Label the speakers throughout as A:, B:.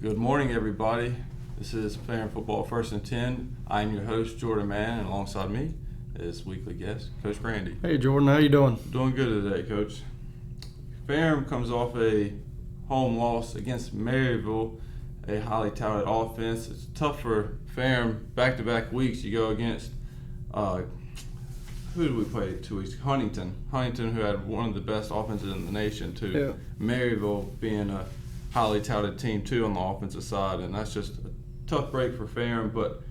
A: Good morning, everybody. This is Ferrum Football First and 10. I'm your host, Jordan Mann, and alongside me is weekly guest, Coach Grande.
B: Hey, Jordan. How you doing?
A: Doing good today, Coach. Ferrum comes off a home loss against Maryville, a highly touted offense. It's tough for Ferrum back-to-back weeks. You go against, who did we play 2 weeks? Huntington, who had one of the best offenses in the nation, too.
B: Yeah.
A: Maryville being a highly touted team too on the offensive side, and that's just a tough break for Ferrum. But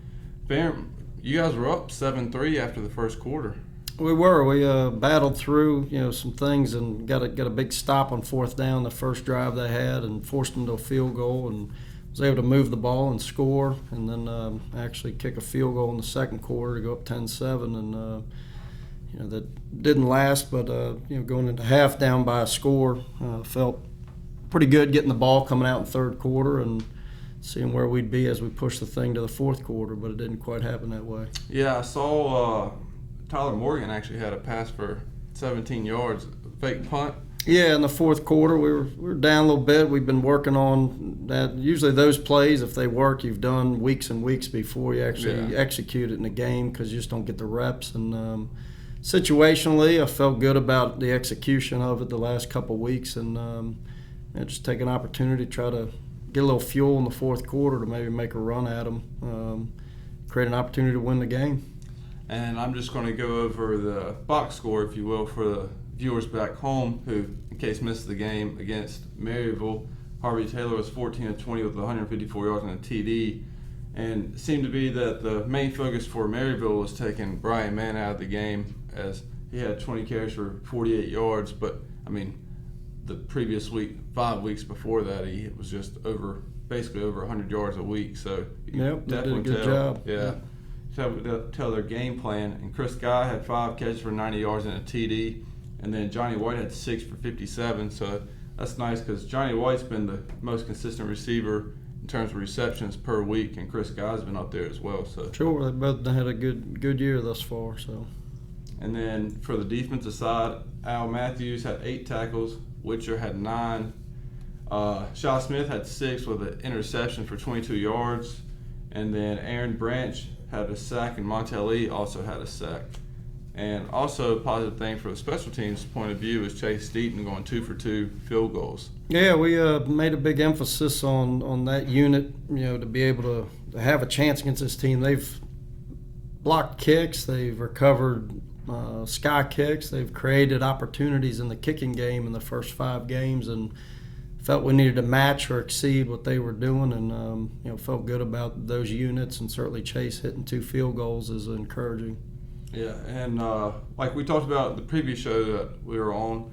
A: Ferrum, you guys were up 7-3 after the first quarter.
B: We were. We battled through, some things and got a big stop on fourth down the first drive they had and forced them to a field goal and was able to move the ball and score and then actually kick a field goal in the second quarter to go up 10-7 and that didn't last. But going into half down by a score, felt pretty good getting the ball coming out in third quarter and seeing where we'd be as we pushed the thing to the fourth quarter, but it didn't quite happen that way.
A: Yeah, I saw Tyler Morgan actually had a pass for 17 yards, fake punt.
B: Yeah, in the fourth quarter, we were down a little bit. We've been working on that. Usually those plays, if they work, you've done weeks and weeks before you actually execute it in the game because you just don't get the reps. And situationally, I felt good about the execution of it the last couple of weeks and just take an opportunity to try to get a little fuel in the fourth quarter to maybe make a run at them, create an opportunity to win the game.
A: And I'm just going to go over the box score, if you will, for the viewers back home who, in case missed the game against Maryville. Harvey Taylor was 14-20 with 154 yards and a TD. And it seemed to be that the main focus for Maryville was taking Brian Mann out of the game as he had 20 carries for 48 yards. But, the previous week, 5 weeks before that, he was just basically over 100 yards a week. So
B: you did a good job.
A: Yeah. Tell their game plan. And Chris Guy had 5 catches for 90 yards and a TD. And then Johnny White had 6 for 57. So that's nice because Johnny White's been the most consistent receiver in terms of receptions per week, and Chris Guy's been up there as well. So
B: sure, they both had a good year thus far. So.
A: And then for the defensive side, Al Matthews had 8 tackles. Witcher had 9. Shaw Smith had 6 with an interception for 22 yards. And then Aaron Branch had a sack, and Montel Lee also had a sack. And also a positive thing for the special teams point of view is Chase Deaton going 2 for 2 field goals.
B: Yeah, we made a big emphasis on that unit, to be able to have a chance against this team. They've blocked kicks, they've recovered sky kicks, they've created opportunities in the kicking game in the first 5 games and felt we needed to match or exceed what they were doing and felt good about those units, and certainly Chase hitting 2 field goals is encouraging.
A: Yeah, and like we talked about the previous show that we were on,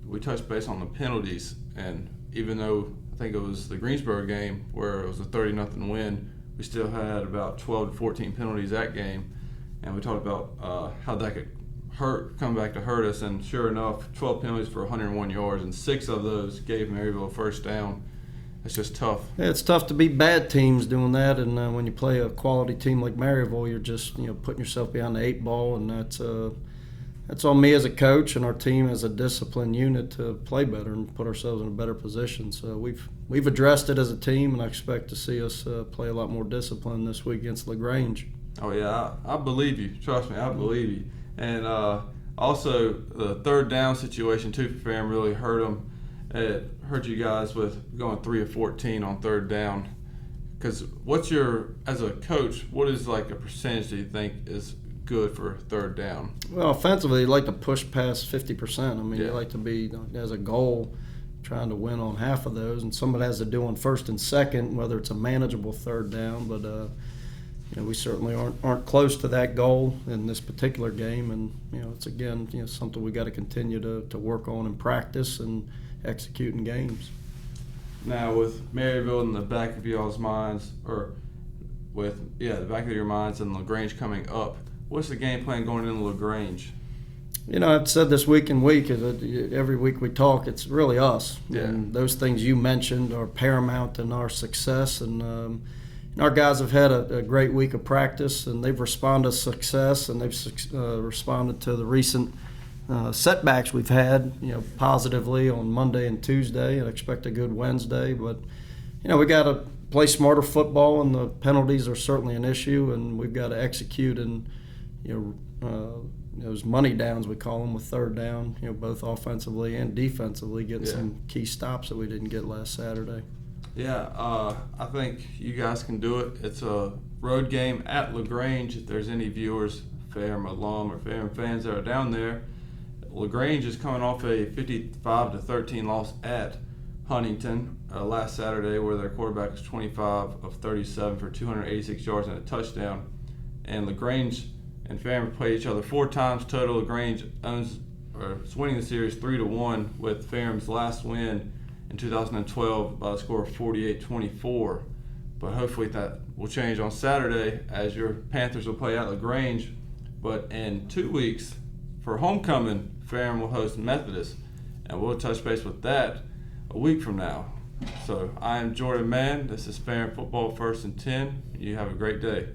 A: we touched base on the penalties, and even though I think it was the Greensboro game where it was a 30-0 win, we still had about 12 to 14 penalties that game. And we talked about how that could come back to hurt us. And sure enough, 12 penalties for 101 yards, and 6 of those gave Maryville a first down. It's just tough. Yeah,
B: it's tough to beat bad teams doing that. And when you play a quality team like Maryville, you're just putting yourself behind the 8 ball, and that's on me as a coach and our team as a disciplined unit to play better and put ourselves in a better position. So we've addressed it as a team, and I expect to see us play a lot more discipline this week against LaGrange.
A: Oh, yeah, I believe you. Trust me, I believe you. And also, the third down situation, too, for Ferrum really hurt them. It hurt you guys with going 3 of 14 on third down. Because as a coach, what is like a percentage do you think is good for third down?
B: Well, offensively, you like to push past 50%. You like to be, as a goal, trying to win on half of those. And some of it has to do on first and second, whether it's a manageable third down. But we certainly aren't close to that goal in this particular game, and it's again something we got to continue to work on and practice and execute in games.
A: Now with Maryville in the back of y'all's minds, or with the back of your minds, and LaGrange coming up, what's the game plan going into LaGrange?
B: I've said this week and week, every week we talk, it's really us.
A: Yeah.
B: And those things you mentioned are paramount in our success, and our guys have had a great week of practice, and they've responded to success, and they've responded to the recent setbacks we've had, positively on Monday and Tuesday, and expect a good Wednesday. But, we got to play smarter football, and the penalties are certainly an issue, and we've got to execute and, those money downs, we call them, with third down, both offensively and defensively, getting some key stops that we didn't get last Saturday.
A: Yeah, I think you guys can do it. It's a road game at LaGrange. If there's any viewers, Ferrum alum or Ferrum fans that are down there, LaGrange is coming off a 55-13 loss at Huntington last Saturday, where their quarterback was 25 of 37 for 286 yards and a touchdown. And LaGrange and Ferrum play each other 4 times total. LaGrange is winning the series 3-1, with Ferrum's last win in 2012 by a score of 48-24. But hopefully that will change on Saturday, as your Panthers will play at LaGrange. But in 2 weeks, for homecoming, Ferrum will host Methodist, and we'll touch base with that a week from now. So I am Jordan Mann. This is Ferrum Football First and 10. You have a great day.